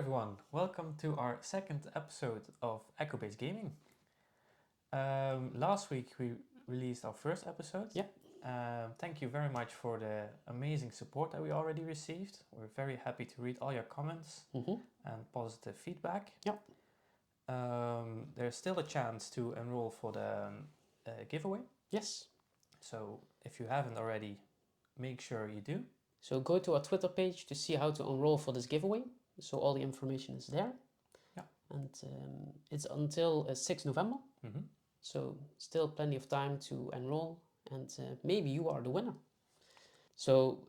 everyone, welcome to our second episode of Echo-Based Gaming. Last week we released our first episode. Yeah. Thank you very much for the amazing support that we already received. We're very happy to read all your comments and positive feedback. Yeah. There's still a chance to enroll for the giveaway. Yes. So if you haven't already, make sure you do. So go to our Twitter page to see how to enroll for this giveaway. So all the information is there. Yeah. And it's until 6 November. So still plenty of time to enroll and maybe you are the winner. So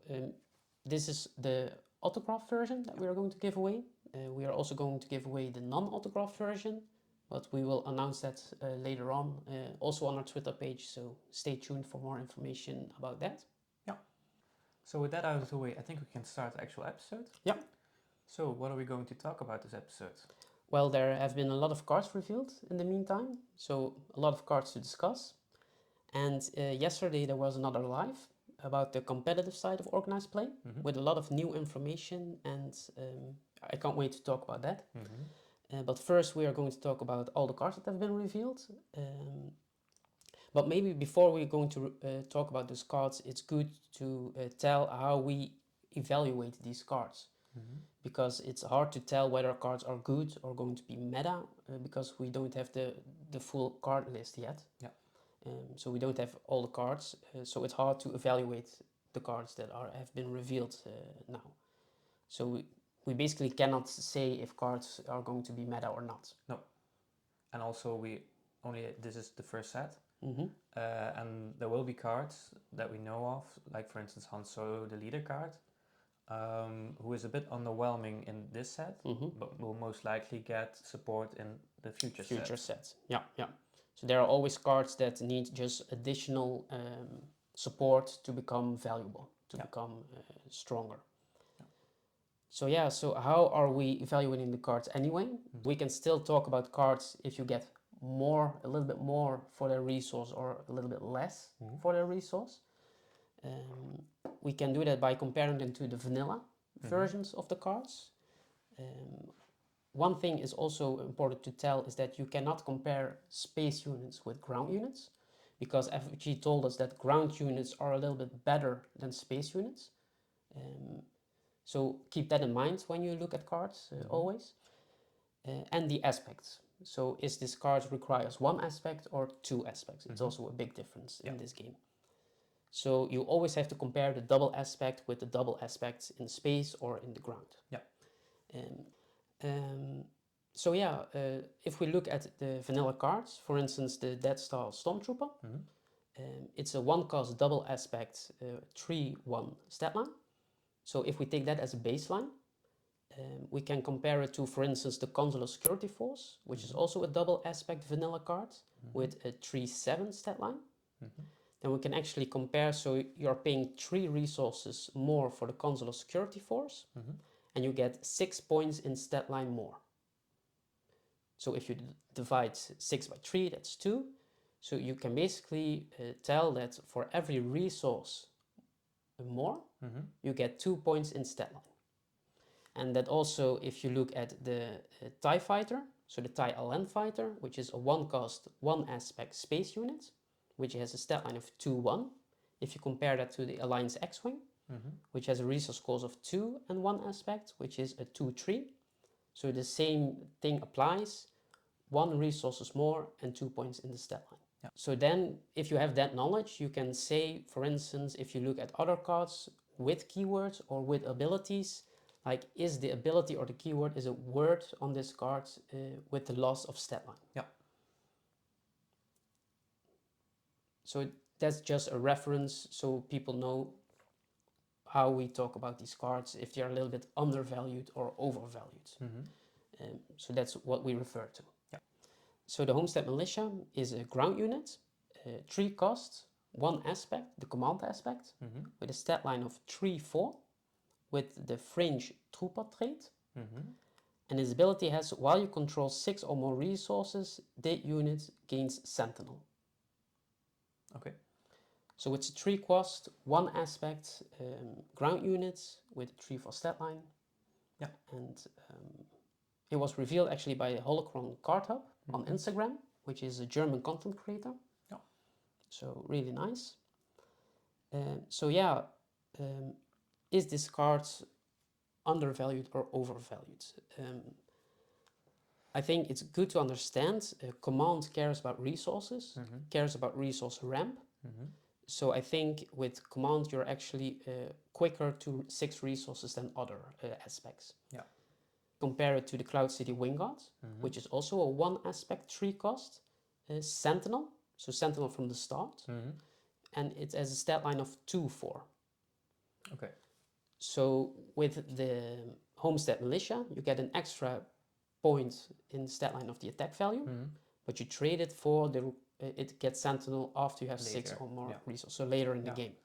this is the autograph version that we are going to give away. We are also going to give away the non-autograph version, but we will announce that later on, also on our Twitter page. So stay tuned for more information about that. Yeah. So with that out of the way, I think we can start the actual episode. Yeah. So what are we going to talk about this episode? Well, there have been a lot of cards revealed in the meantime, so a lot of cards to discuss. And yesterday there was another live about the competitive side of organized play with a lot of new information, and I can't wait to talk about that. But first we are going to talk about all the cards that have been revealed. But maybe before we're going to talk about those cards, it's good to tell how we evaluate these cards. Because it's hard to tell whether cards are good or going to be meta because we don't have the full card list yet. Yeah. So we don't have all the cards, so it's hard to evaluate the cards that have been revealed now. So we basically cannot say if cards are going to be meta or not. No. And also this is the first set. And there will be cards that we know of, like for instance Han Solo, the leader card, who is a bit underwhelming in this set, but will most likely get support in the future sets. Yeah, yeah. So there are always cards that need just additional support to become valuable, to become stronger. Yeah. So how are we evaluating the cards anyway? We can still talk about cards if you get a little bit more for their resource or a little bit less for their resource. We can do that by comparing them to the vanilla versions of the cards. One thing is also important to tell is that you cannot compare space units with ground units, because FG told us that ground units are a little bit better than space units. So keep that in mind when you look at cards always. And the aspects. So is this card requires one aspect or two aspects? It's also a big difference in this game. So you always have to compare the double aspect with the double aspects in space or in the ground. Yeah. If we look at the vanilla cards, for instance, the Death Star Stormtrooper, it's a 1-cost double aspect 3/1 stat line. So if we take that as a baseline, we can compare it to, for instance, the Consular Security Force, which is also a double aspect vanilla card with a 3/7 stat line. Then we can actually compare, so you're paying 3 resources more for the Consular Security Force, and you get 6 points in stat line more. So if you divide 6 by 3, that's 2. So you can basically tell that for every resource more, you get 2 points in stat line. And that also, if you look at the TIE Fighter, so the TIE LN Fighter, which is a 1-cost, 1-aspect space unit, which has a stat line of 2/1. If you compare that to the Alliance X-Wing, which has a resource cost of 2 and 1 aspect, which is a 2/3. So the same thing applies, 1 resource is more and 2 points in the stat line. Yeah. So then, if you have that knowledge, you can say, for instance, if you look at other cards with keywords or with abilities, like is the ability or the keyword is a word on this card with the loss of stat line. Yeah. So that's just a reference so people know how we talk about these cards, if they're a little bit undervalued or overvalued. So that's what we refer to. Yeah. So the Homestead Militia is a ground unit, 3 costs, 1 aspect, the command aspect, with a stat line of 3/4, with the fringe trooper trait. And his ability has, while you control 6 or more resources, that unit gains Sentinel. Okay. So it's a 3-cost, 1 aspect ground unit with 3/4 stat line. Yeah. And It was revealed actually by Holocron Card Hub on Instagram, which is a German content creator. Yeah. So really nice. So yeah, is this card undervalued or overvalued? I think it's good to understand Command cares about resources, cares about resource ramp. So I think with Command you're actually quicker to 6 resources than other aspects. Yeah. Compare it to the Cloud City Wingard, which is also a 1 aspect 3 cost. Sentinel, so Sentinel from the start, and it has a stat line of 2/4. Okay. So with the Homestead Militia, you get an extra point in the stat line of the attack value, but you trade it for the it gets Sentinel after you have Later. 6 or more Yeah. resources, so later in the Yeah. game.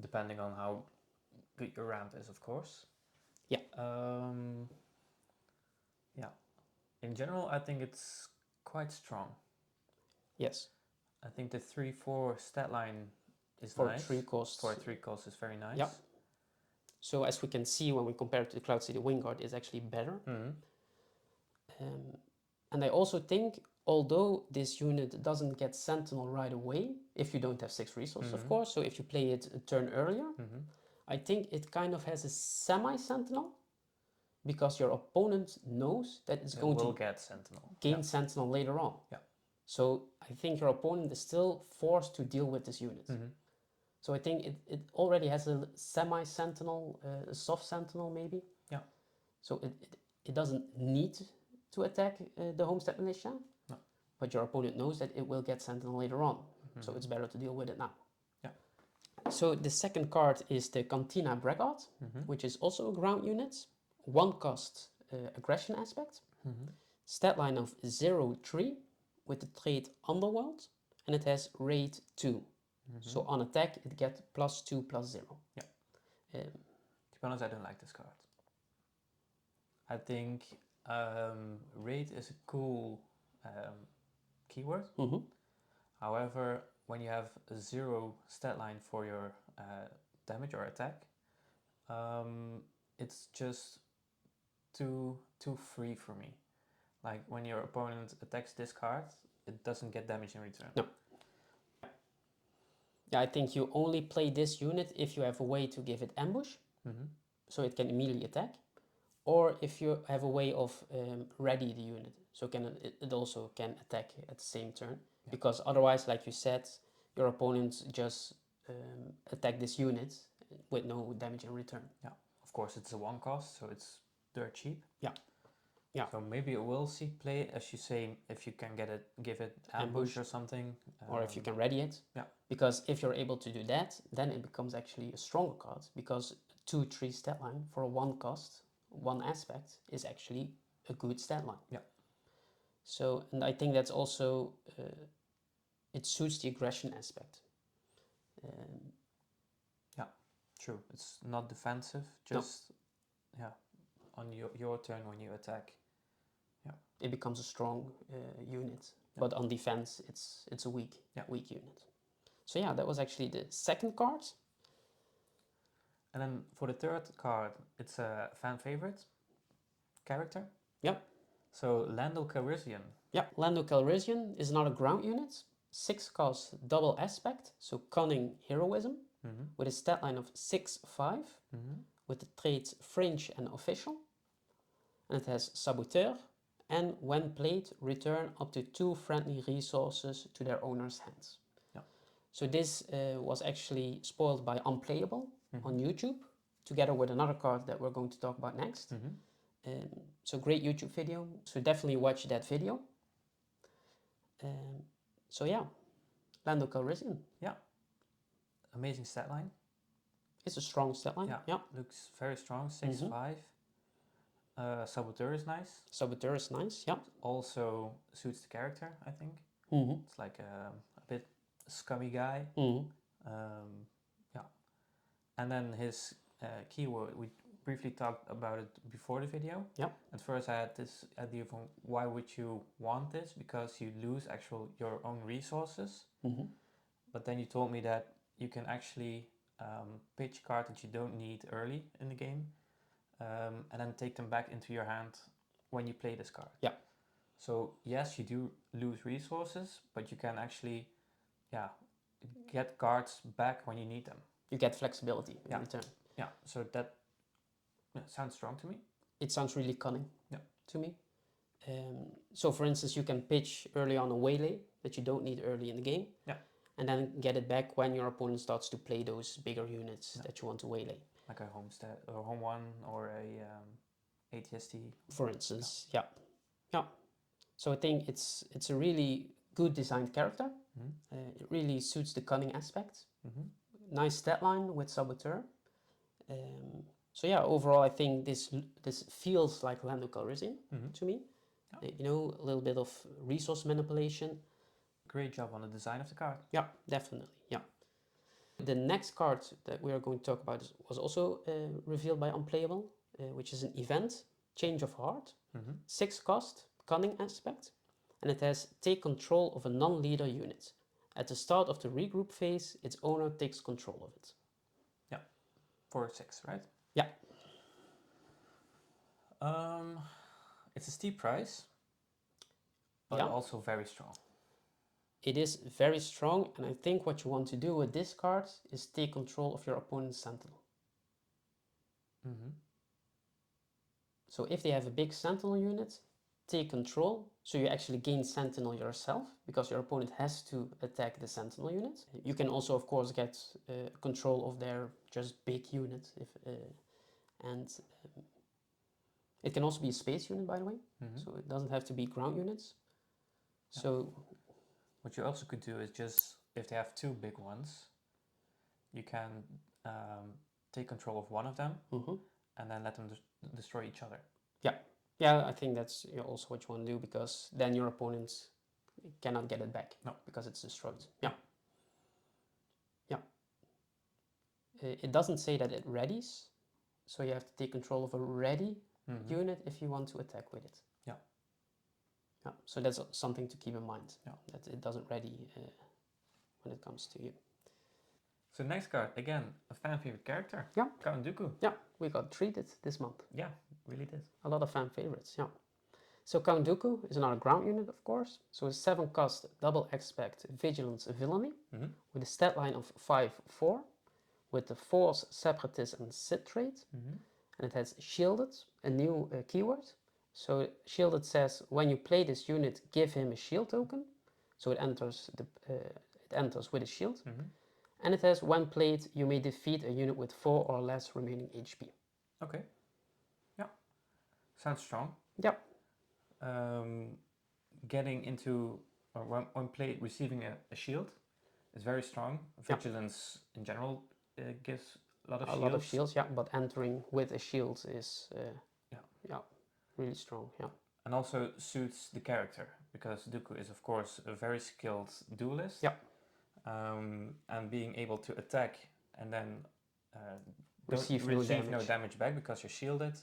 Depending on how good your ramp is, of course. Yeah. Yeah. In general, I think it's quite strong. Yes. I think the 3/4 stat line is For nice. 3 costs. For 3 costs is very nice. Yeah. So as we can see when we compare it to the Cloud City Wingard, it's actually better. And I also think, although this unit doesn't get Sentinel right away, if you don't have 6 resources, of course, so if you play it a turn earlier, I think it kind of has a semi-Sentinel, because your opponent knows that it's going to get Sentinel. gain Sentinel later on. Yeah. So I think your opponent is still forced to deal with this unit. So I think it already has a semi-Sentinel, a soft Sentinel maybe. Yeah. So it doesn't need to attack the Homestead Militia, No. but your opponent knows that it will get Sentinel later on. So it's better to deal with it now. Yeah. So the second card is the Cantina Breard, which is also a ground unit. 1 cost aggression aspect. Stat line of 0/3 with the trait Underworld, and it has raid 2. So on attack it gets +2/+0. Yeah. To be honest, I don't like this card. I think raid is a cool keyword. However, when you have a 0 stat line for your damage or attack, it's just too free for me. Like when your opponent attacks this card, it doesn't get damage in return. No. Yeah, I think you only play this unit if you have a way to give it ambush, so it can immediately attack, or if you have a way of ready the unit, so it also can attack at the same turn. Yeah. Because otherwise, like you said, your opponent just attack this unit with no damage in return. Yeah, of course it's a 1 cost, so it's dirt cheap. Yeah. Yeah. So maybe it will see play, as you say, if you can give it ambush or something. Or if you can ready it. Yeah. Because if you're able to do that, then it becomes actually a stronger card, because 2/3 stat line for a 1 cost, 1 aspect is actually a good stat line. Yeah. So, and I think that's also, it suits the aggression aspect. Yeah, true. It's not defensive, just, on your turn when you attack. Yeah. It becomes a strong unit, but on defense it's a weak unit. So yeah, that was actually the second card. And then for the third card, it's a fan favorite character. Yep. So Lando Kisan. Yeah, Lando Kisan is another ground unit. 6 cost double aspect, so cunning heroism, with a stat line of 6/5, with the traits fringe and official. And it has saboteur, and when played, return up to 2 friendly resources to their owner's hands. Yeah. So this was actually spoiled by Unplayable on YouTube, together with another card that we're going to talk about next. So great YouTube video, so definitely watch that video. So yeah, Lando Kisan. Yeah. Amazing stat line. It's a strong stat line. Yeah. Looks very strong. 6/5. Saboteur is nice. Saboteur is nice. Yeah. Also suits the character, I think. It's like a bit scummy guy. Yeah. And then his keyword, we briefly talked about it before the video. Yeah. At first I had this idea from why would you want this? Because you lose your own resources. But then you told me that you can actually pitch cards that you don't need early in the game. and then take them back into your hand when you play this card. Yeah. So yes, you do lose resources, but you can actually, get cards back when you need them. You get flexibility in return. Yeah, so that sounds strong to me. It sounds really cunning to me. So for instance, you can pitch early on a waylay that you don't need early in the game. Yeah. And then get it back when your opponent starts to play those bigger units that you want to waylay. Like a Homestead or Home One or a ATST. For instance, yeah. So I think it's a really good designed character. It really suits the cunning aspect. Nice stat line with Saboteur. So yeah, overall I think this feels like Lando Calrissian to me. You know, a little bit of resource manipulation. Great job on the design of the card. Yeah, definitely. Yeah. The next card that we are going to talk about was also revealed by Unplayable, which is an event, Change of Heart, 6 cost, cunning aspect, and it has take control of a non-leader unit. At the start of the regroup phase, its owner takes control of it. Yeah, for 6, right? Yeah. It's a steep price, but also very strong. It is very strong, and I think what you want to do with this card is take control of your opponent's Sentinel. So if they have a big Sentinel unit, take control, so you actually gain Sentinel yourself, because your opponent has to attack the Sentinel unit. You can also, of course, get control of their just big unit, it can also be a space unit, by the way, so it doesn't have to be ground units. Yeah. So what you also could do is just, if they have 2 big ones, you can take control of one of them and then let them destroy each other. Yeah, I think that's also what you want to do, because then your opponents cannot get it back because it's destroyed. Yeah. It doesn't say that it readies, so you have to take control of a ready unit if you want to attack with it. Yeah, so that's something to keep in mind, that it doesn't ready when it comes to you. So next card, again, a fan favorite character. Yeah. Count Dooku. Yeah, we got treated this month. Yeah, really did. A lot of fan favorites, yeah. So Count Dooku is another ground unit, of course. So a 7 cost, double expect, vigilance, villainy, with a stat line of 5/4, with the Force, Separatist, and Sith trait. And it has shielded, a new keyword. So shielded says when you play this unit, give him a shield token. So it enters with a shield. And it has when played, you may defeat a unit with 4 or less remaining HP. Okay. Yeah. Sounds strong. Yeah. Getting into, or when played, receiving a shield is very strong. Vigilance in general gives a lot of shields. A lot of shields, yeah, but entering with a shield is really strong, yeah. And also suits the character, because Dooku is of course a very skilled duelist. Yeah. And being able to attack and then receive no damage back because you're shielded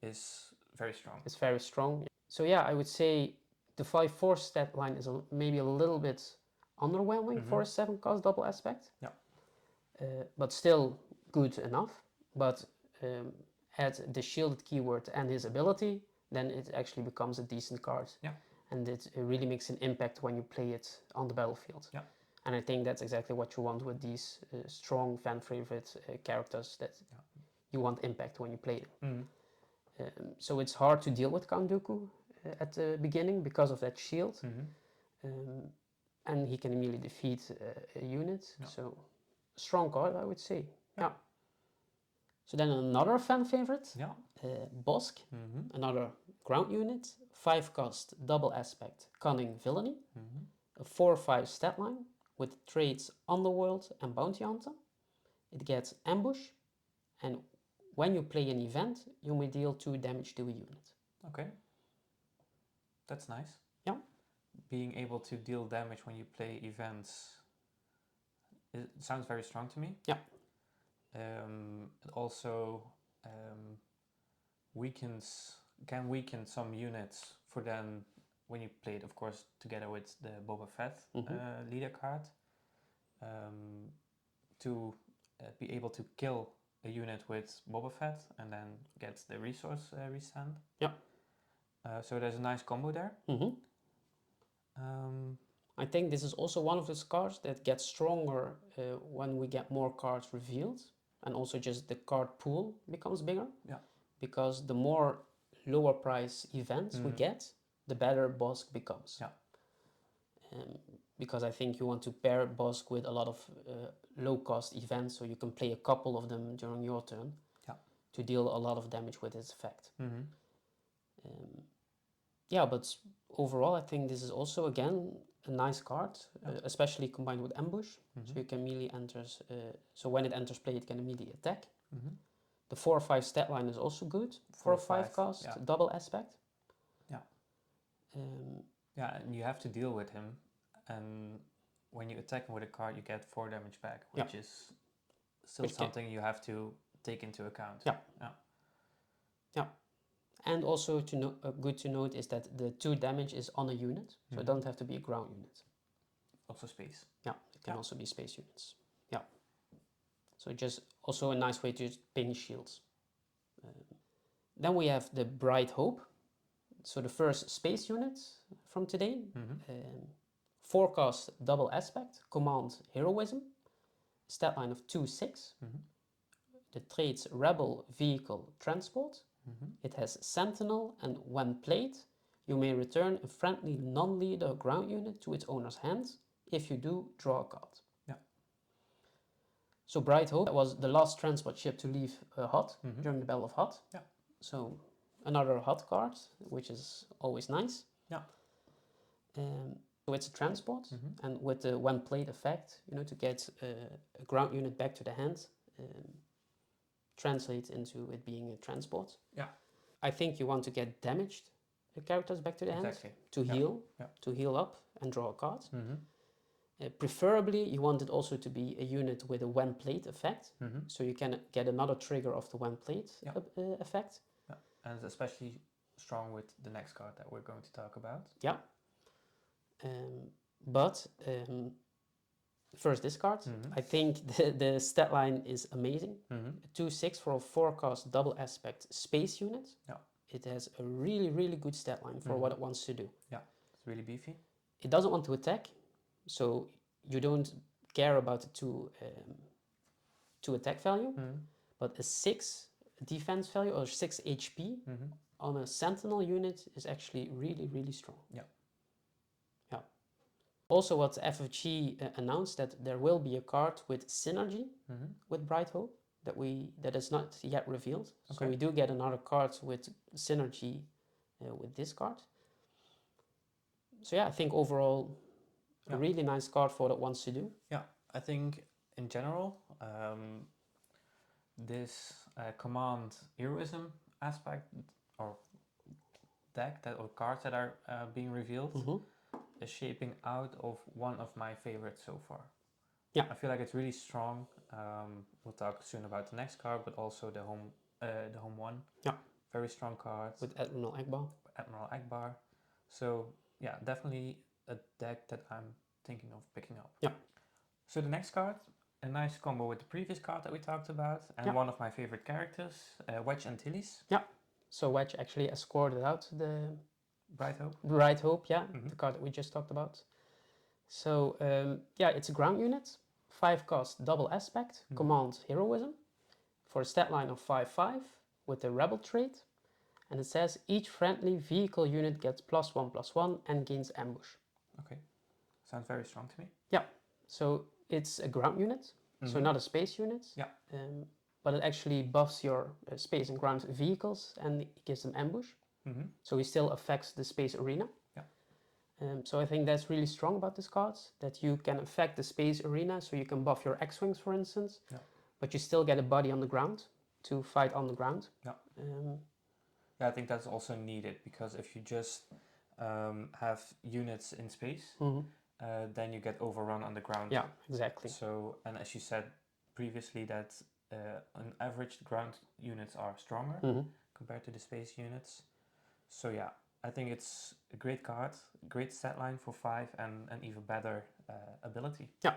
is very strong. It's very strong. So yeah, I would say the 5/4 stat line is maybe a little bit underwhelming for a 7 cost double aspect. Yeah. But still good enough. But add the shielded keyword and his ability, then it actually becomes a decent card. Yeah. And it really makes an impact when you play it on the battlefield. Yeah. And I think that's exactly what you want with these strong fan favorite characters, that you want impact when you play them. So it's hard to deal with Count Dooku at the beginning because of that shield. And he can immediately defeat a unit. Yeah. So strong card, I would say. Yeah. So then another fan favorite, Bosk, another ground unit, 5 cost, double aspect, cunning, villainy, a 4/5 stat line with traits Underworld and Bounty Hunter. It gets ambush, and when you play an event, you may deal 2 damage to a unit. Okay, that's nice. Yeah. Being able to deal damage when you play events, it sounds very strong to me. Yeah. It also can weaken some units for then when you play it, of course, together with the Boba Fett leader card, to be able to kill a a unit with Boba Fett and then get the resource restand. Yeah. So there's a nice combo there. I think this is also one of those cards that gets stronger when we get more cards revealed, and also just the card pool becomes bigger. Yeah. Because the more lower price events we get, the better Bosk becomes. Yeah. Because I think you want to pair Bosk with a lot of low cost events, so you can play a couple of them during your turn to deal a lot of damage with its effect. Yeah, but overall I think this is also again a nice card, especially combined with Ambush. So you can immediately enters, so when it enters play it can immediately attack. The 4 or 5 stat line is also good for a 5 cost double aspect. Yeah. Yeah, and you have to deal with him, and when you attack him with a card you get 4 damage back, which is still something you have to take into account. Yeah. And also good to note is that the 2 damage is on a unit, so it doesn't have to be a ground unit. Also space. Yeah, it can also be space units. Yeah. So just also a nice way to ping shields. Then we have the Bright Hope. So the first space unit from today. 4 cost double aspect, command heroism, stat line of 2/6. The traits Rebel, Vehicle, Transport. It has Sentinel, and when played, you may return a friendly non-leader ground unit to its owner's hands. If you do, draw a card. Yeah. So Bright Hope was the last transport ship to leave Hoth during the Battle of Hoth. Yeah. So another Hoth card, which is always nice. Yeah. So it's a transport, and with the when played effect, to get a ground unit back to the hand, translates into it being a transport. Yeah. I think you want to get damaged characters back to the hand to heal up and draw a card. Preferably, you want it also to be a unit with a when played effect, so you can get another trigger of the when played effect. Yeah. And it's especially strong with the next card that we're going to talk about. Yeah. But first this card, I think the stat line is amazing. 2/6 for a 4 cost double aspect space unit. Yeah. It has a really, really good stat line for what it wants to do. Yeah, it's really beefy. It doesn't want to attack, so you don't care about the two attack value, but a 6 defense value or 6 HP on a Sentinel unit is actually really, really strong. Yeah. Yeah. Also, what FFG announced that there will be a card with synergy with Bright Hope that is not yet revealed. Okay. So we do get another card with synergy with this card. So yeah, I think overall a really nice card for what it wants to do. Yeah, I think in general this command heroism aspect or deck or cards that are being revealed is shaping out of one of my favorites so far. Yeah, I feel like it's really strong. We'll talk soon about the next card, but also the home one. Yeah, very strong cards with Admiral Akbar. So yeah, definitely a deck that I'm thinking of picking up. Yeah. So the next card, a nice combo with the previous card that we talked about, and one of my favorite characters, Wedge Antilles. Yeah. So Wedge actually escorted out the Bright Hope. Bright Hope, yeah, the card that we just talked about. So yeah, it's a ground unit, 5 cost double aspect, command heroism, for a stat line of 5/5 with the rebel trait, and it says each friendly vehicle unit gets +1/+1 and gains ambush. Okay, sounds very strong to me. Yeah, so it's a ground unit, so not a space unit. Yeah. But it actually buffs your space and ground vehicles and it gives them ambush. So it still affects the space arena. So I think that's really strong about this card, that you can affect the space arena, so you can buff your X-Wings, for instance, but you still get a body on the ground to fight on the ground. Yeah, I think that's also needed, because if you just have units in space, then you get overrun on the ground. Yeah, exactly. So, and as you said previously, that on average, the ground units are stronger compared to the space units. So yeah, I think it's a great card, great stat line for 5, and an even better ability. Yeah,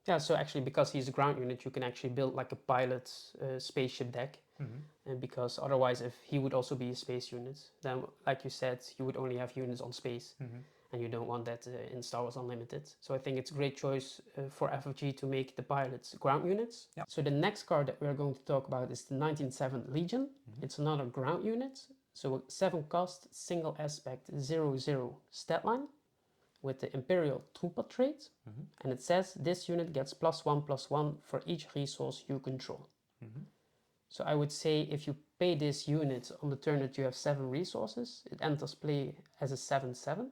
Yeah, so actually because he's a ground unit, you can actually build like a pilot spaceship deck. And because otherwise, if he would also be a space unit, then like you said, you would only have units on space. And you don't want that in Star Wars Unlimited. So I think it's a great choice for FFG to make the pilots ground units. Yeah. So the next card that we are going to talk about is the 197 Legion. It's another ground unit. So a 7 cost, single aspect, 0/0 stat line with the Imperial Trooper trait. And it says this unit gets +1/+1 for each resource you control. So I would say if you pay this unit on the turn that you have 7 resources, it enters play as a 7/7.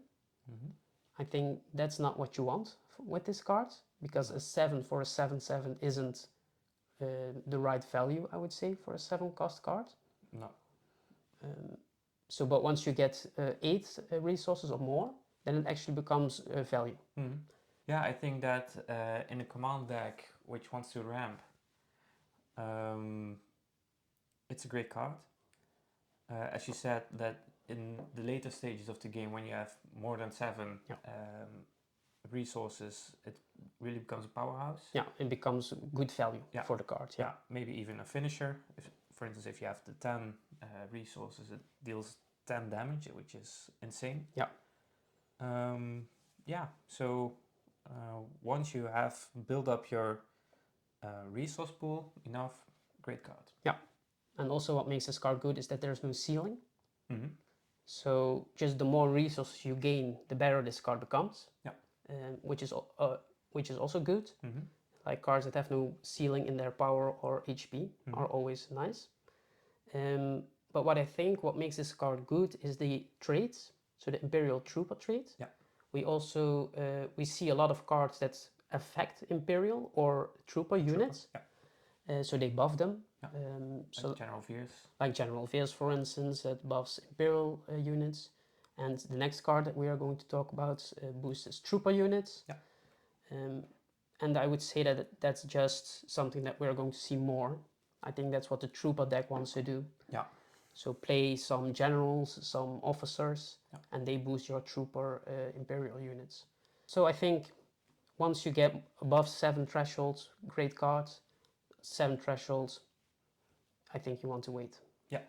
I think that's not what you want with this card, because a 7 for a 7/7 isn't the right value, I would say, for a 7 cost card. No. So, but once you get 8 resources or more, then it actually becomes value. Yeah, I think that in a command deck which wants to ramp, it's a great card. As you said, that in the later stages of the game, when you have more than 7 resources, it really becomes a powerhouse. Yeah, it becomes good value for the card. Yeah, maybe even a finisher. If, for instance, if you have the 10 resources, it deals 10 damage, which is insane. Yeah. Yeah, so once you have built up your resource pool enough, great card. Yeah, and also what makes this card good is that there's no ceiling. So just the more resources you gain, the better this card becomes. Yeah. Which is also good. Like cards that have no ceiling in their power or HP are always nice. But what I think what makes this card good is the traits. So the Imperial Trooper trait. Yeah. We also we see a lot of cards that affect Imperial or Trooper units. Yeah. So they buff them. Like so General Veers. Like General Veers, for instance, that buffs Imperial units. And the next card that we are going to talk about boosts Trooper units. Yeah. And I would say that that's just something that we're going to see more. I think that's what the Trooper deck wants to do. Yeah. So play some generals, some officers, and they boost your Trooper Imperial units. So I think once you get above 7 thresholds, great cards. 7 thresholds, I think you want to wait. Yeah.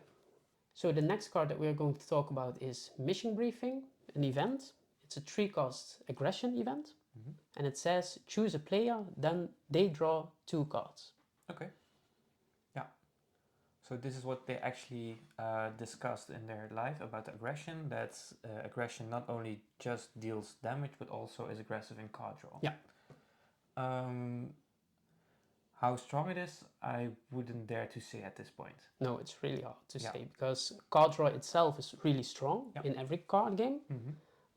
So the next card that we're going to talk about is Mission Briefing, an event. It's a 3 cost aggression event. And it says choose a player, then they draw 2 cards. Okay. Yeah. So this is what they actually discussed in their live about aggression. That's aggression not only just deals damage, but also is aggressive in card draw. Yeah. How strong it is, I wouldn't dare to say at this point. No, it's really hard to say because card draw itself is really strong in every card game.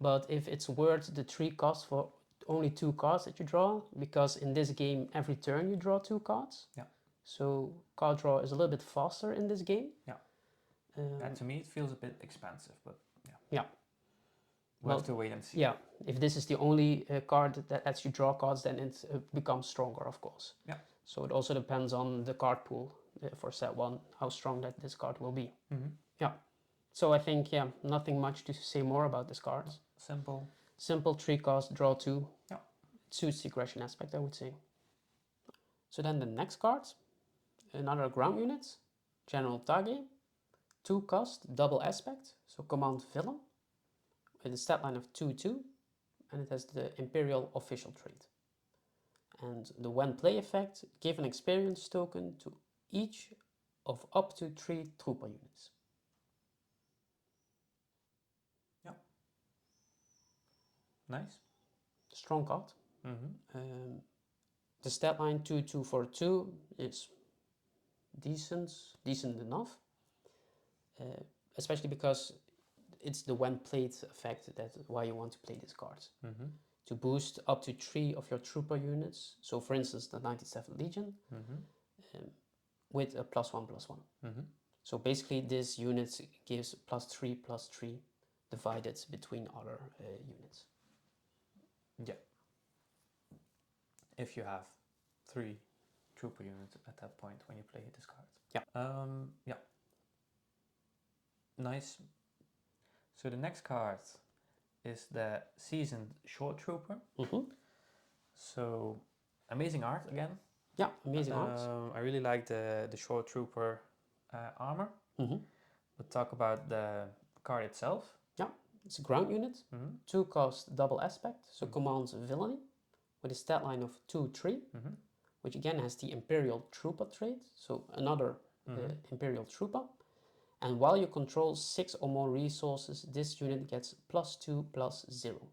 But if it's worth the 3 costs for only 2 cards that you draw, because in this game every turn you draw 2 cards. Yeah. So card draw is a little bit faster in this game. Yeah. To me it feels a bit expensive, but yeah. Yeah. We'll have to wait and see. Yeah, if this is the only card that lets you draw cards, then it becomes stronger, of course. Yeah. So it also depends on the card pool for set 1, how strong that this card will be. Yeah. So I think, nothing much to say more about this card. Simple. Simple 3 cost, draw 2. Yeah. It suits the aggression aspect, I would say. So then the next card, another ground unit, General Tage. 2 cost, double aspect, so Commandvillm. With a stat line of 2/2, and it has the Imperial official trait. And the when play effect, give an experience token to each of up to 3 trooper units. Yeah. Nice. Strong card. The stat line 2/2 for 2 is decent enough. Especially because it's the when played effect that's why you want to play this card. To boost up to 3 of your trooper units. So for instance the 97 Legion with a +1/+1. So basically this unit gives +3/+3 divided between other units. Yeah. If you have 3 trooper units at that point when you play this card. Yeah. Yeah. Nice. So the next card is the Seasoned Short Trooper. So Amazing art again. Yeah, amazing art. I really like the short trooper armor. We'll talk about the card itself. Yeah, it's a ground unit, 2-cost double aspect, so commands villainy, with a stat line of 2/3, which again has the Imperial Trooper trait, so another Imperial Trooper. And while you control 6 or more resources, this unit gets +2/+0.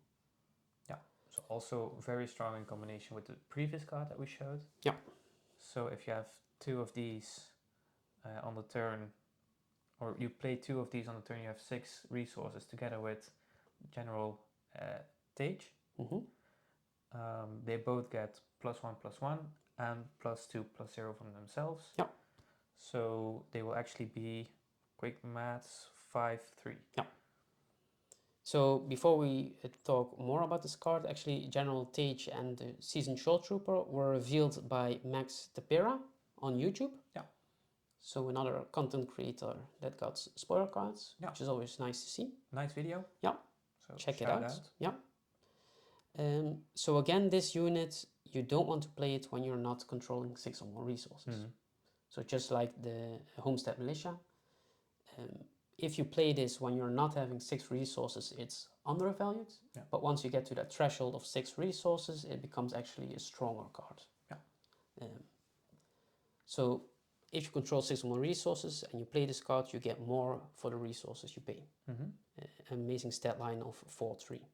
Yeah, so also very strong in combination with the previous card that we showed. Yeah. So if you have 2 of these on the turn, or you play 2 of these on the turn, you have 6 resources together with General Tage. They both get +1/+1 and +2/+0 from themselves. Yeah. So they will actually be, quick maths, 5/3. Yeah. So before we talk more about this card, actually General Tage and the Seasoned Short Trooper were revealed by Max Tapera on YouTube. Yeah. So another content creator that got spoiler cards, which is always nice to see. Nice video. Yeah. So check it out. Yeah. So again, this unit, you don't want to play it when you're not controlling 6 or more resources. So just like the Homestead Militia, if you play this when you're not having 6 resources, it's undervalued. Yeah. But once you get to that threshold of 6 resources, it becomes actually a stronger card. Yeah. So if you control 6 or more resources and you play this card, you get more for the resources you pay. Amazing stat line of 4/3.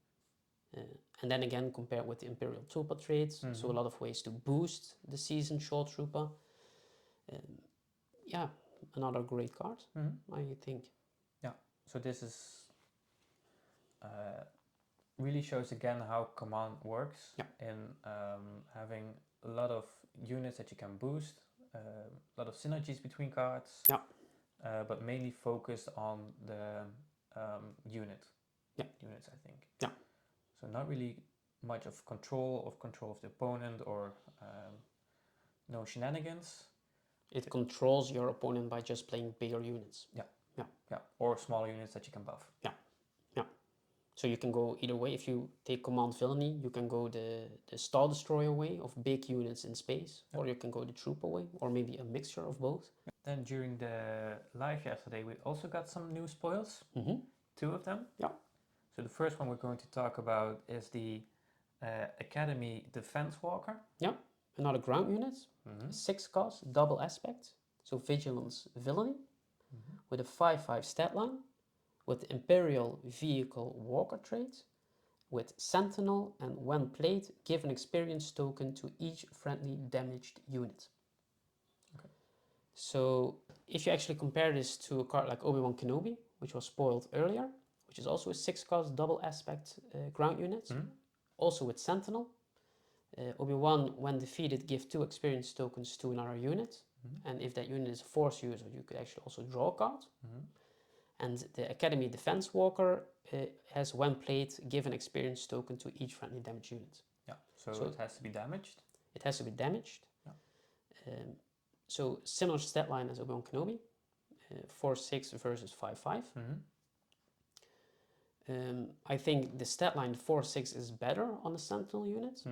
And then again, compared with the Imperial Trooper traits, so a lot of ways to boost the Seasoned Short Trooper. Yeah, another great card, I think. Yeah, so this is really shows again how command works in having a lot of units that you can boost, a lot of synergies between cards, but mainly focused on the units, I think. Yeah. So not really much of control of the opponent, or no shenanigans. It controls your opponent by just playing bigger units. Yeah, or smaller units that you can buff. Yeah. So you can go either way. If you take Command Villainy, you can go the Star Destroyer way of big units in space, or you can go the Trooper way, or maybe a mixture of both. Then during the live yesterday, we also got some new spoils, 2 of them. Yeah. So the first one we're going to talk about is the Academy Defense Walker. Yeah, another ground unit, 6-cost, double aspect, so Vigilance Villainy, with a 5/5 stat line, with Imperial Vehicle Walker trait, with Sentinel, and when played, give an experience token to each friendly damaged unit. Okay. So if you actually compare this to a card like ObiWan Kenobi, which was spoiled earlier, which is also a 6-cost double aspect ground unit, also with Sentinel. Obi-Wan, when defeated, give 2 experience tokens to another unit, and if that unit is a Force user, you could actually also draw a card. And the Academy Defense Walker has, when played, give an experience token to each friendly damaged unit. Yeah, so it has to be damaged. It has to be damaged. Yeah. So similar stat line as Obi-Wan Kenobi, 4/6 versus 5/5. I think the stat line 4/6 is better on the Sentinel unit,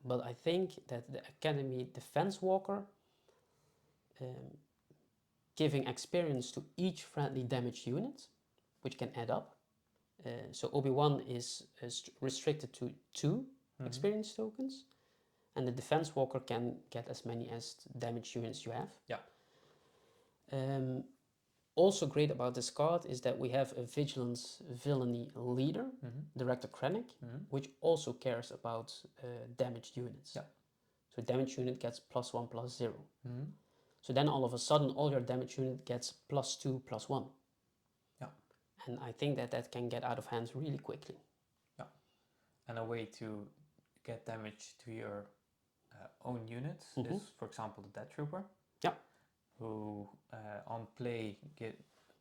but I think that the Academy Defense Walker, giving experience to each friendly damaged unit, which can add up. So Obi-Wan is restricted to 2 experience tokens, and the Defense Walker can get as many as damaged units you have. Yeah. Also great about this card is that we have a Vigilance Villainy leader, Director Krennic, which also cares about damaged units. Yeah. So damaged unit gets +1/+0. So then all of a sudden all your damage unit gets +2/+1. Yeah. And I think that that can get out of hand really quickly. Yeah. And a way to get damage to your own units is, for example, the Death Trooper. Yeah. Who on play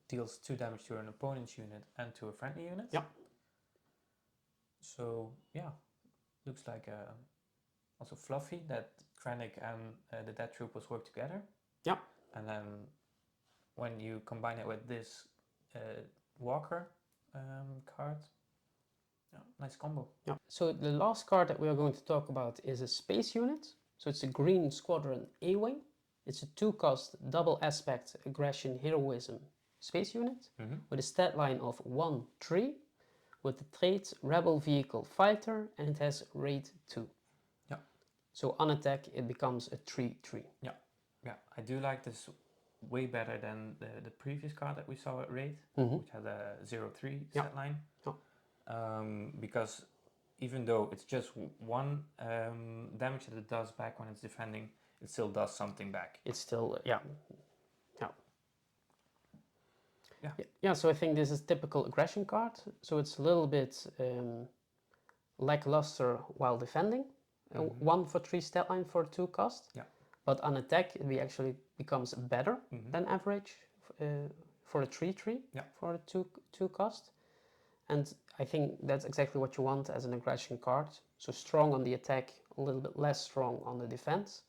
deals 2 damage to an opponent's unit and to a friendly unit. Yeah. So yeah, looks like also fluffy that Krennic and the Death Troopers work together. Yeah. And then when you combine it with this Walker card, Yeah, nice combo. Yeah. So the last card that we are going to talk about is a space unit. So it's a green squadron Awing. It's a 2-cost double aspect aggression heroism space unit with a stat line of 1-3 with the trait Rebel Vehicle Fighter, and it has rate 2. Yeah. So on attack it becomes a 3-3. Yeah, yeah. I do like this way better than the previous card that we saw at Raid, which had a 0-3 set line. Because even though it's just one damage that it does back when it's defending, it still does something back. It's still, yeah, so I think this is typical aggression card. So it's a little bit lackluster while defending. 1-for-3 stat line for 2 cost. Yeah. But on attack, it actually becomes better than average for a 3-3 for a 2 cost. And I think that's exactly what you want as an aggression card. So strong on the attack, a little bit less strong on the defense.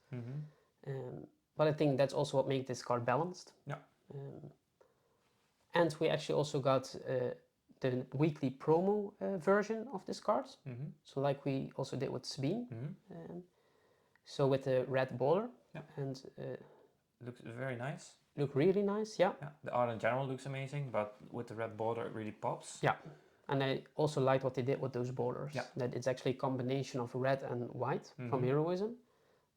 But I think that's also what makes this card balanced. Yeah. And we actually also got the weekly promo version of this card. So like we also did with Sabine. So with the red border. And looks very nice. Look really nice, yeah. The art in general looks amazing, but with the red border it really pops. Yeah. And I also like what they did with those borders. That it's actually a combination of red and white from heroism.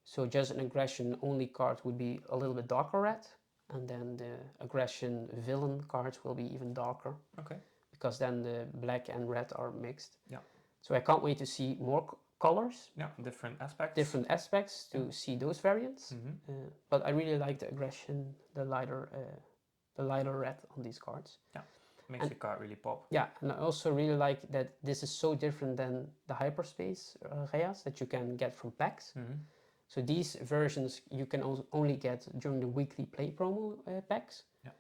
So just an aggression only card would be a little bit darker red. And then the aggression villain cards will be even darker. Okay. Because then the black and red are mixed. Yeah. So I can't wait to see more colors. Yeah, different aspects. Different aspects to see those variants. But I really like the aggression, the lighter red on these cards. Yeah, makes the card really pop. Yeah, and I also really like that this is so different than the hyperspace areas that you can get from packs. So these versions you can only get during the weekly play promo packs. Yeah.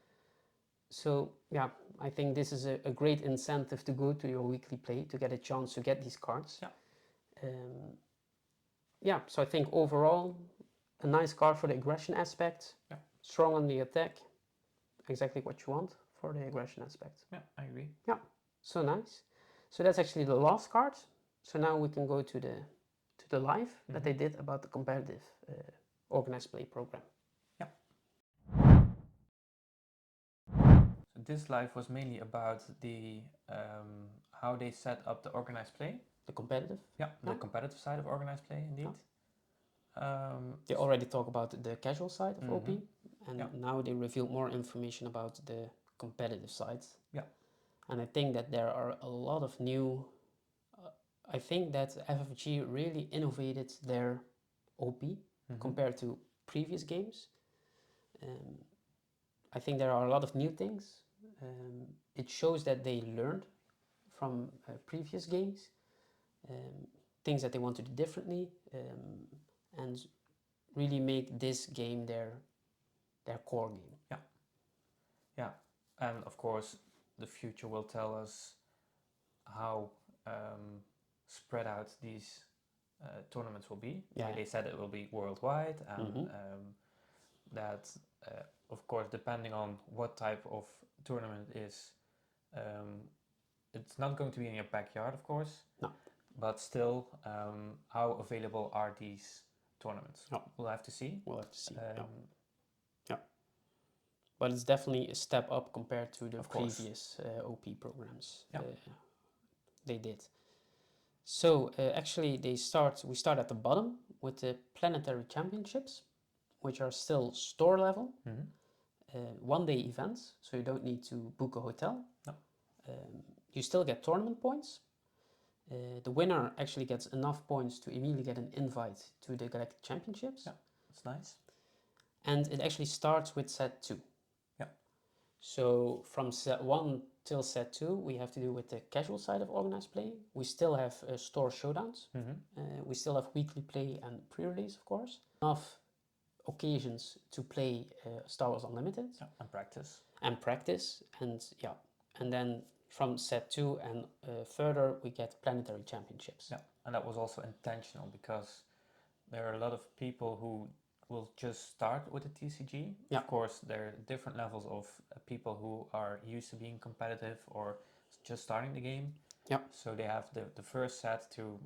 So yeah, I think this is a great incentive to go to your weekly play to get a chance to get these cards. Yeah. So I think overall a nice card for the aggression aspect. Yeah. Strong on the attack. Exactly what you want for the aggression aspect. Yeah, I agree. Yeah. So nice. So that's actually the last card. So now we can go to the live that they did about the competitive organized play program. Yeah. So this live was mainly about the how they set up the organized play. The competitive? Yeah, the competitive side of organized play, indeed. They already talk about the casual side of OP, and now they revealed more information about the competitive side. Yeah. And I think that there are a lot of new... I think that FFG really innovated their OP compared to previous games. I think there are a lot of new things. It shows that they learned from previous games, things that they want to do differently, and really make this game their core game. Yeah. Yeah, and of course the future will tell us how spread out these tournaments will be. They said it will be worldwide, and that of course depending on what type of tournament it is, it's not going to be in your backyard, of course. No. But still, how available are these tournaments? No. We'll have to see. We'll have to see. Yeah. But it's definitely a step up compared to the previous OP programs they did. So actually we start at the bottom with the Planetary Championships, which are still store level, one-day events, so you don't need to book a hotel. No. You still get tournament points. The winner actually gets enough points to immediately get an invite to the Galactic Championships. Yeah, that's nice. And it actually starts with set 2. Yeah. So from set 1 till set 2, we have to do with the casual side of organized play. We still have store showdowns. We still have weekly play and pre-release, of course. Enough occasions to play Star Wars Unlimited. Yeah, and practice. And then from set 2 and further, we get Planetary Championships. Yeah, and that was also intentional because there are a lot of people who will just start with the TCG. Yeah. Of course, there are different levels of people who are used to being competitive or just starting the game. Yeah. So they have the first set to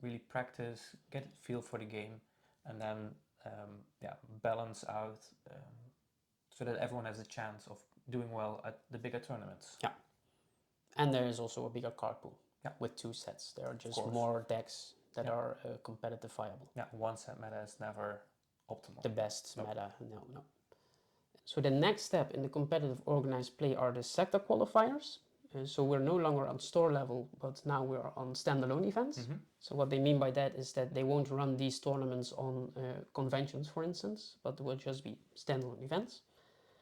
really practice, get a feel for the game, and then balance out so that everyone has a chance of doing well at the bigger tournaments. Yeah. And there is also a bigger card pool. Yeah. With 2 sets. There are just more decks that are competitive viable. Yeah, one set meta is never optimal. The best meta, no. So the next step in the competitive organized play are the sector qualifiers. So we're no longer on store level, but now we're on standalone events. So what they mean by that is that they won't run these tournaments on conventions, for instance, but will just be standalone events.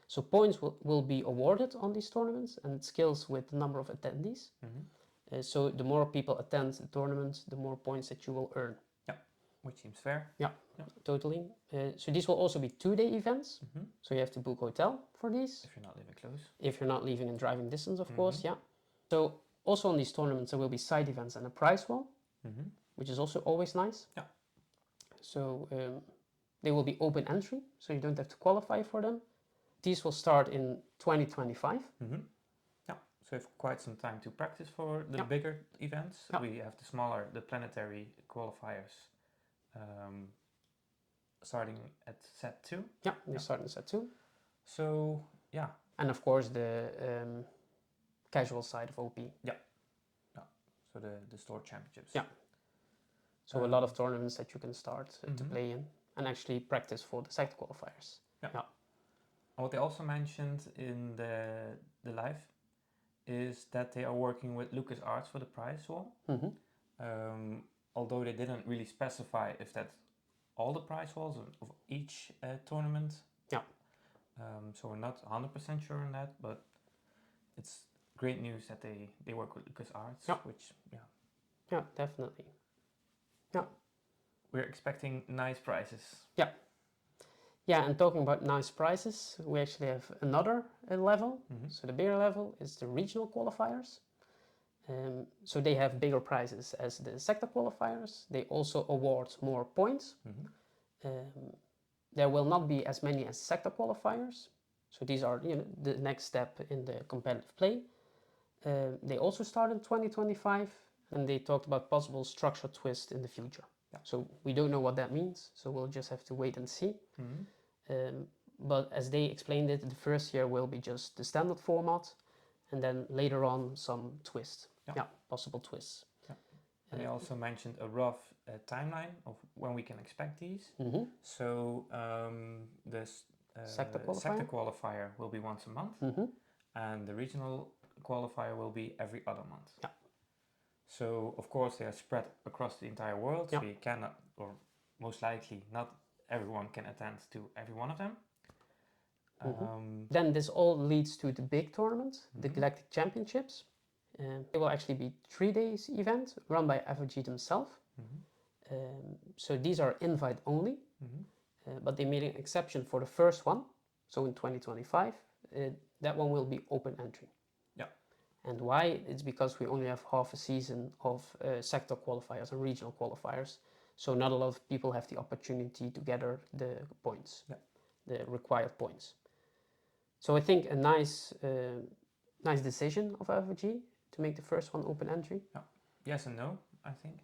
So points will be awarded on these tournaments, and it scales with the number of attendees. So the more people attend the tournament, the more points that you will earn. Yeah, which seems fair. Yeah. Totally. So these will also be 2-day events. So you have to book hotel for these. If you're not living close. If you're not living in driving distance, of course, yeah. So also on these tournaments, there will be side events and a prize wall, which is also always nice. Yeah. So they will be open entry, so you don't have to qualify for them. These will start in 2025. Yeah, so we have quite some time to practice for the bigger events. We have the planetary qualifiers starting at set 2. Yeah, they start in set 2. So, yeah. And of course the casual side of OP. Yeah. So the store championships. Yeah. So a lot of tournaments that you can start to play in and actually practice for the sector qualifiers. Yeah. What they also mentioned in the live is that they are working with LucasArts for the prize wall. Although they didn't really specify if that's all the prize walls of each tournament. Yeah. So we're not 100% sure on that, but it's great news that they work with LucasArts, which, Yeah, definitely. Yeah. We're expecting nice prizes. Yeah. Yeah, and talking about nice prizes, we actually have another level. So the bigger level is the regional qualifiers. So they have bigger prizes as the sector qualifiers. They also award more points. There will not be as many as sector qualifiers. So these are the next step in the competitive play. They also start in 2025, and they talked about possible structure twist in the future. Yeah. So we don't know what that means, so we'll just have to wait and see. But as they explained it, the first year will be just the standard format, and then later on some twist. Yeah, possible twists. Yeah. And they also mentioned a rough timeline of when we can expect these. So the sector qualifier will be once a month, and the regional qualifier will be every other month. Yeah. So of course they are spread across the entire world. So you cannot, or most likely not everyone can attend to every one of them. Then this all leads to the big tournament, the Galactic Championships. It will actually be 3 days event run by FFG themselves. So these are invite only, but they made an exception for the first one. So in 2025, that one will be open entry. Yeah. And why? It's because we only have half a season of sector qualifiers and regional qualifiers. So not a lot of people have the opportunity to gather the points, the required points. So I think a nice decision of FFG to make the first one open entry. Yeah. Yes and no, I think.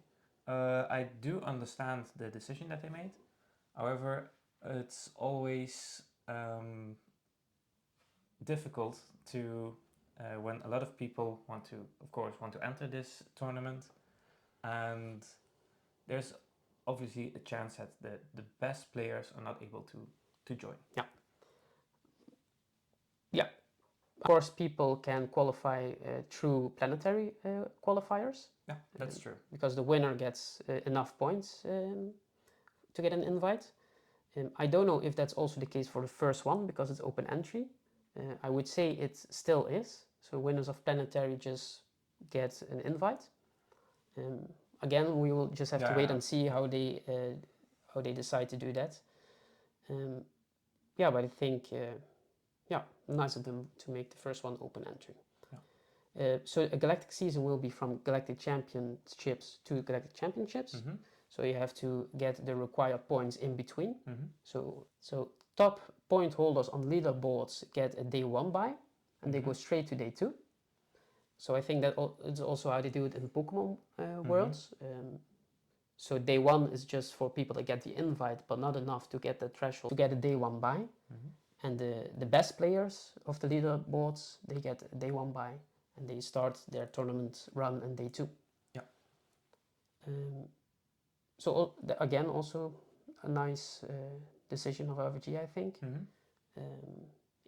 I do understand the decision that they made. However, it's always difficult to when a lot of people want to enter this tournament, and there's obviously a chance that the best players are not able to join. Yeah. Yeah. Of course, people can qualify through planetary qualifiers. Yeah, that's true. Because the winner gets enough points to get an invite. I don't know if that's also the case for the first one because it's open entry. I would say it still is. So winners of planetary just get an invite. Again, we will just have to wait and see how they decide to do that. But I think nice of them to make the first one open entry. So a Galactic season will be from Galactic Championships to Galactic Championships. So you have to get the required points in between. So top point holders on leaderboards get a day 1 buy, and they go straight to day 2. So I think that it's also how they do it in Pokemon worlds. So day one is just for people that get the invite, but not enough to get the threshold to get a day one buy. And the best players of the leaderboards, they get a day one buy, and they start their tournament run in day two. Yeah. So again, also a nice decision of RVG, I think.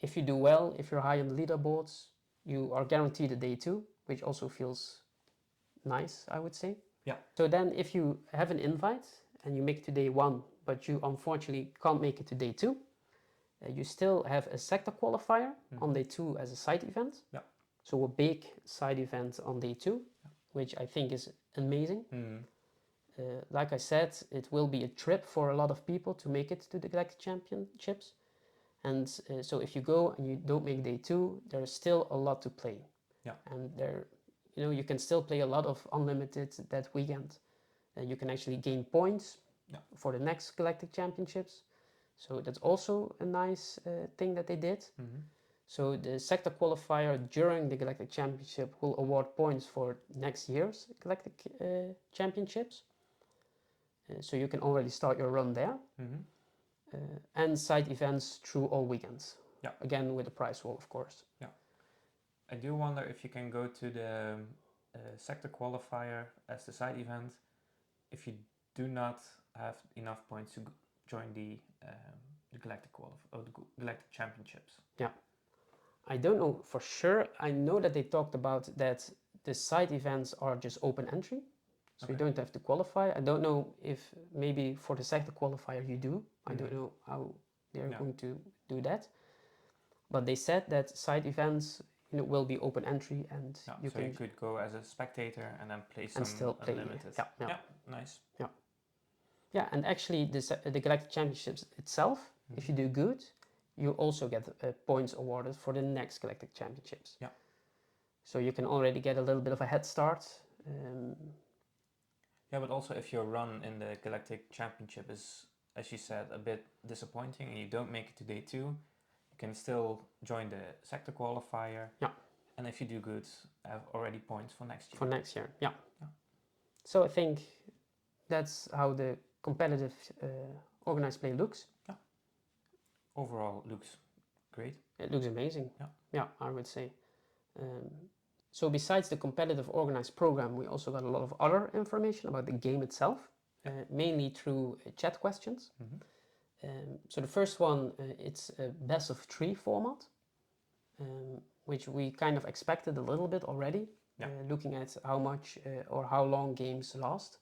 If you do well, if you're high on the leaderboards, you are guaranteed a day two, which also feels nice, I would say. Yeah. So then if you have an invite and you make it to day one, but you unfortunately can't make it to day two, you still have a sector qualifier on day two as a side event. Yeah. So a big side event on day two, which I think is amazing. Like I said, it will be a trip for a lot of people to make it to the Galactic Championships. And so if you go and you don't make day two, there's still a lot to play. Yeah. And there, you can still play a lot of unlimited that weekend. You can actually gain points for the next Galactic Championships. So that's also a nice thing that they did. So the sector qualifier during the Galactic Championship will award points for next year's Galactic Championships. So you can already start your run there. And side events through all weekends. Yeah. Again, with the prize wall, of course. Yeah. I do wonder if you can go to the sector qualifier as the side event if you do not have enough points to join the Galactic Galactic Championships. Yeah. I don't know for sure. I know that they talked about that the side events are just open entry. So you don't have to qualify. I don't know if maybe for the sector qualifier you do. I don't know how they're going to do that. But they said that side events will be open entry, and you could go as a spectator and then play some and still play unlimited. Yeah, nice. Yeah, and actually the Galactic Championships itself, if you do good, you also get points awarded for the next Galactic Championships. Yeah. So you can already get a little bit of a head start. Yeah, but also if your run in the Galactic Championship is, as you said, a bit disappointing and you don't make it to day two, you can still join the sector qualifier. Yeah. And if you do good, have already points for next year. For next year, yeah. So I think that's how the competitive organized play looks. Yeah. Overall, looks great. It looks amazing. Yeah. Yeah, I would say. So besides the competitive organized program, we also got a lot of other information about the game itself, mainly through chat questions. So the first one, it's a best of 3 format, which we kind of expected a little bit already, looking at how much or how long games last.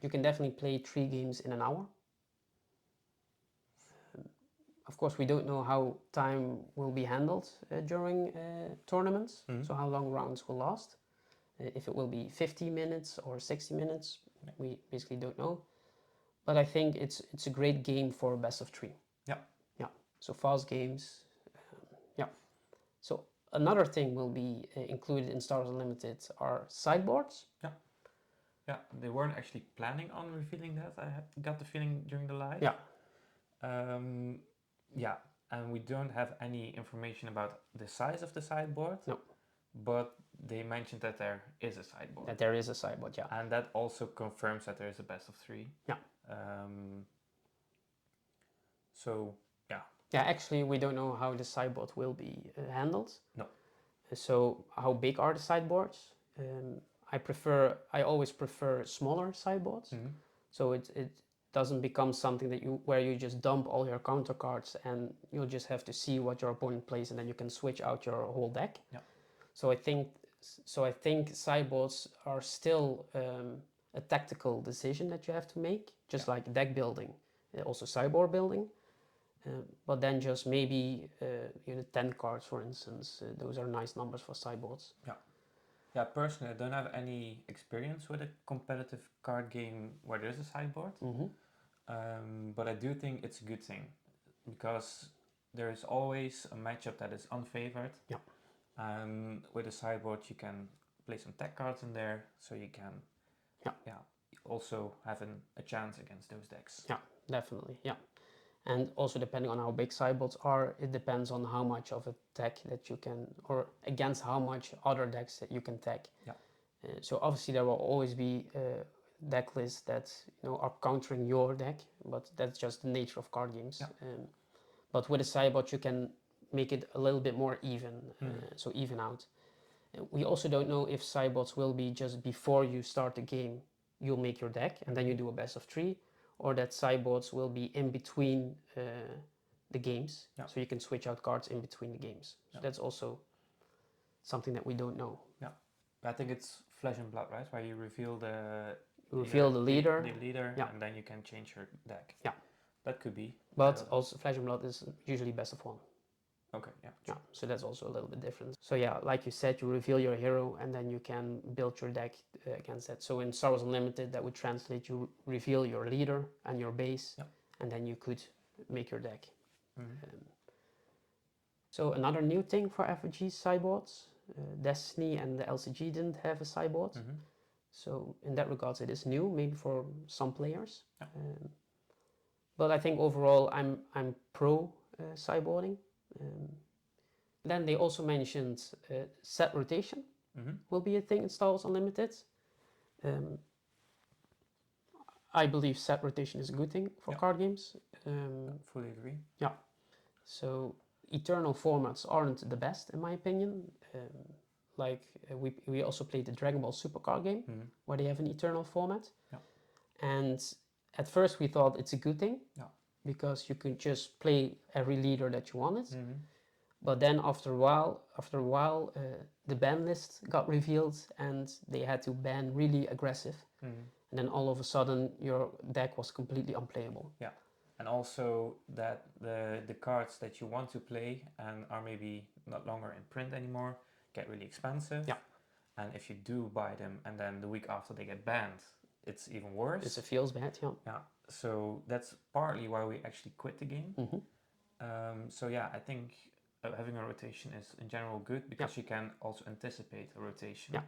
You can definitely play 3 games in an hour. Of course, we don't know how time will be handled during tournaments, so how long rounds will last. If it will be 50 minutes or 60 minutes, we basically don't know. But I think it's a great game for a best of 3. Yeah. Yeah. So fast games. Yeah. So another thing will be included in Stars Unlimited are sideboards. Yeah. Yeah. They weren't actually planning on revealing that. I got the feeling during the live. Yeah. Yeah, and we don't have any information about the size of the sideboard. No. But they mentioned that there is a sideboard. That there is a sideboard, yeah. And that also confirms that there is a best of 3. Yeah. So, yeah. Yeah, actually, we don't know how the sideboard will be handled. No. So, how big are the sideboards? I always prefer smaller sideboards. So it doesn't become something that where you just dump all your counter cards and you'll just have to see what your opponent plays and then you can switch out your whole deck. Yeah. So I think sideboards are still a tactical decision that you have to make, just like deck building, also sideboard building. But then just maybe 10 cards, for instance, those are nice numbers for sideboards. Yeah. Yeah, personally, I don't have any experience with a competitive card game where there's a sideboard. But I do think it's a good thing because there is always a matchup that is unfavored. Yeah. With a sideboard, you can play some tech cards in there, so you can also have a chance against those decks. Yeah, definitely. Yeah. And also depending on how big sideboards are, it depends on how much of a deck that you can, or against how much other decks that you can tag. Yeah. So obviously there will always be deck lists that are countering your deck, but that's just the nature of card games. Yeah. But with a sideboard you can make it a little bit more even, so even out. We also don't know if sideboards will be just before you start the game, you'll make your deck and then you do a best of 3, or that sideboards will be in between the games, Yeah. so you can switch out cards in between the games. So Yeah. that's also something that we don't know. Yeah, I think it's Flesh and Blood, right? Where you reveal the leader, the leader, yeah. and then you can change your deck. Yeah, that could be. but also Flesh and Blood is usually best of 1. Okay, yeah. Yeah, so that's also a little bit different. So yeah, like you said, you reveal your hero and then you can build your deck against that. So in Star Wars Unlimited, that would translate you reveal your leader and your base, Yep. and then you could make your deck. Mm-hmm. So another new thing for FFG sideboards, Destiny and the LCG didn't have a sideboard. Mm-hmm. So in that regards, it is new, maybe for some players. Yep. But I think overall, I'm pro sideboarding. Then they also mentioned set rotation will be a thing in Star Wars Unlimited. I believe set rotation is a good thing for card games. Fully agree. Yeah. So eternal formats aren't the best in my opinion. We also played the Dragon Ball Super card game where they have an eternal format. Yeah. And at first we thought it's a good thing because you could just play every leader that you wanted. But then after a while, the ban list got revealed and they had to ban really aggressive. And then all of a sudden your deck was completely unplayable. Yeah, and also that the cards that you want to play and are maybe not longer in print anymore get really expensive. Yeah. And if you do buy them and then the week after they get banned, it's even worse. It feels bad, yeah. Yeah, so that's partly why we actually quit the game. So yeah, I think having a rotation is in general good because you can also anticipate a rotation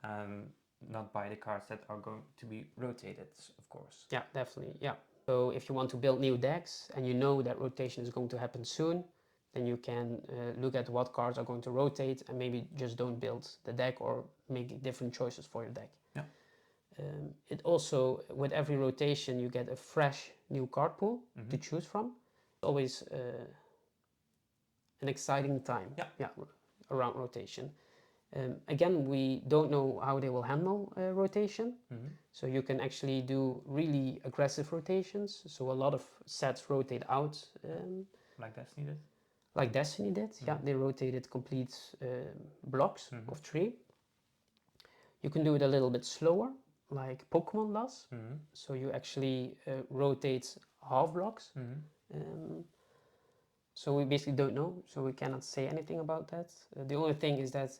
and not buy the cards that are going to be rotated, of course. Yeah, definitely, yeah. So if you want to build new decks and you know that rotation is going to happen soon, then you can look at what cards are going to rotate and maybe just don't build the deck or make different choices for your deck. Yeah. It also, with every rotation, you get a fresh new card pool to choose from. Always an exciting time around rotation. Again, we don't know how they will handle rotation. So you can actually do really aggressive rotations. So a lot of sets rotate out. Like Destiny did? Like Destiny did, yeah. They rotated complete blocks of 3. You can do it a little bit slower, like Pokemon does. So you actually rotate half blocks. So we basically don't know, so we cannot say anything about that. The only thing is that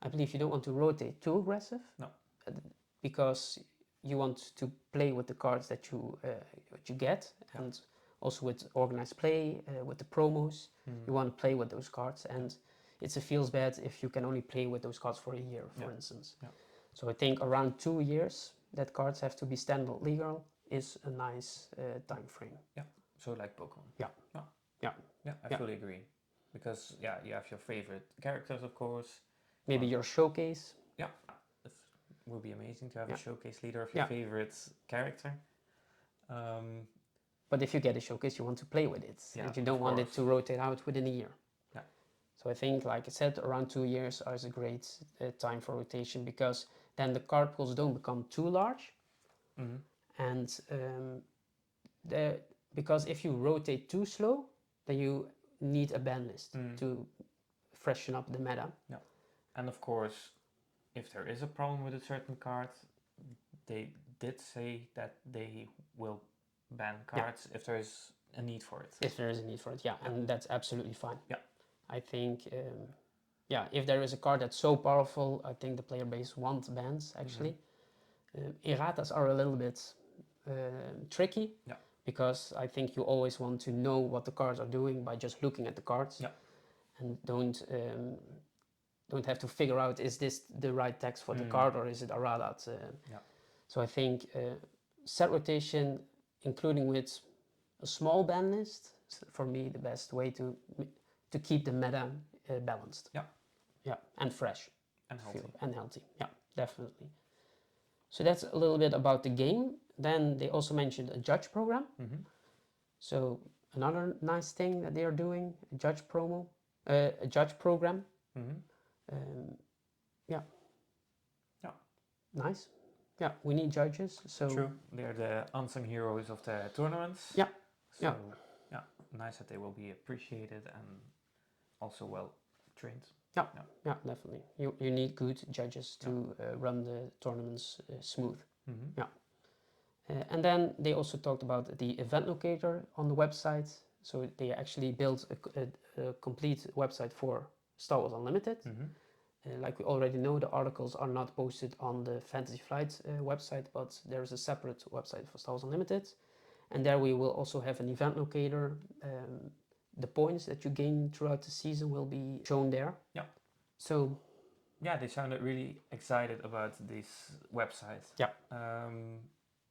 I believe you don't want to rotate too aggressive. No. Because you want to play with the cards that you get, and also with organized play, with the promos, you want to play with those cards, and it feels bad if you can only play with those cards for a year, for instance. Yeah. So I think around 2 years that cards have to be standard legal is a nice time frame. Yeah. So like Pokemon. Yeah. Yeah. Yeah. Yeah, I fully agree. Because you have your favorite characters, of course. Maybe your showcase. Yeah. It would be amazing to have a showcase leader of your favorite character. But if you get a showcase, you want to play with it. And you don't want it to rotate out within a year. Yeah. So I think, like I said, around 2 years is a great time for rotation because then the card pools don't become too large. And because if you rotate too slow, then you need a ban list to freshen up the meta. Yeah. And of course, if there is a problem with a certain card, they did say that they will ban cards if there is a need for it. If there is a need for it, and that's absolutely fine. Yeah. I think, if there is a card that's so powerful, I think the player base wants bans, actually. Erratas are a little bit tricky. Yeah. Because I think you always want to know what the cards are doing by just looking at the cards. Yeah. And don't have to figure out, is this the right text for the card or is it Aradat? So I think set rotation, including with a small ban list is for me the best way to keep the meta balanced. Yeah. Yeah, and fresh. And healthy. And healthy. Yeah, definitely. So that's a little bit about the game. Then they also mentioned a judge program. So another nice thing that they are doing, a judge program. Yeah. Yeah. Nice. Yeah, we need judges. So true. They're the unsung heroes of the tournaments. Yeah. So yeah, nice that they will be appreciated and also well trained. Yeah, definitely. You need good judges to run the tournaments smooth. Yeah. And then they also talked about the event locator on the website. So they actually built a complete website for Star Wars Unlimited. Like we already know, the articles are not posted on the Fantasy Flight website, but there's a separate website for Star Wars Unlimited. And there we will also have an event locator. The points that you gain throughout the season will be shown there. Yeah. So yeah, they sounded really excited about this website. Yeah.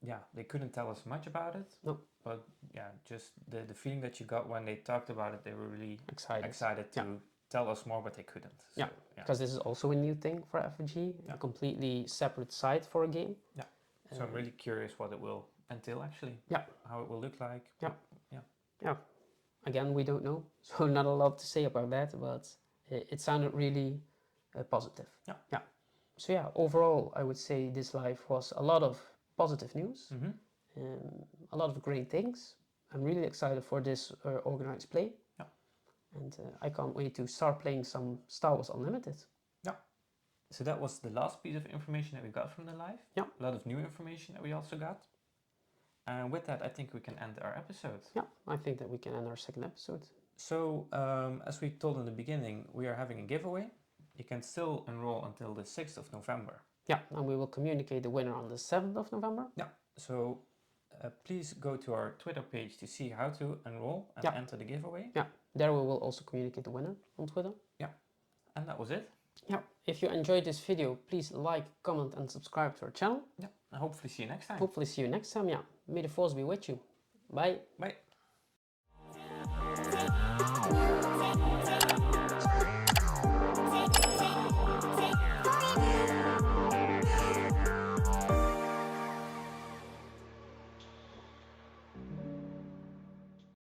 Yeah, they couldn't tell us much about it. No. But yeah, just the feeling that you got when they talked about it, they were really excited to tell us more, but they couldn't. So, because this is also a new thing for FFG, a completely separate site for a game. Yeah. So I'm really curious what it will entail actually. Yeah. How it will look like. Yeah. Again, we don't know, so not a lot to say about that, but it sounded really positive. Yeah. So yeah, overall, I would say this live was a lot of positive news, a lot of great things. I'm really excited for this organized play. Yeah. And I can't wait to start playing some Star Wars Unlimited. Yeah. So that was the last piece of information that we got from the live. Yeah. A lot of new information that we also got. And with that, I think we can end our episode. Yeah, I think that we can end our second episode. So, as we told in the beginning, we are having a giveaway. You can still enroll until the 6th of November. Yeah, and we will communicate the winner on the 7th of November. Yeah, so please go to our Twitter page to see how to enroll and enter the giveaway. Yeah, there we will also communicate the winner on Twitter. Yeah, and that was it. Yeah, if you enjoyed this video, please like, comment and subscribe to our channel. Yeah, and hopefully see you next time. Hopefully see you next time, yeah. May the Force be with you. Bye. Bye.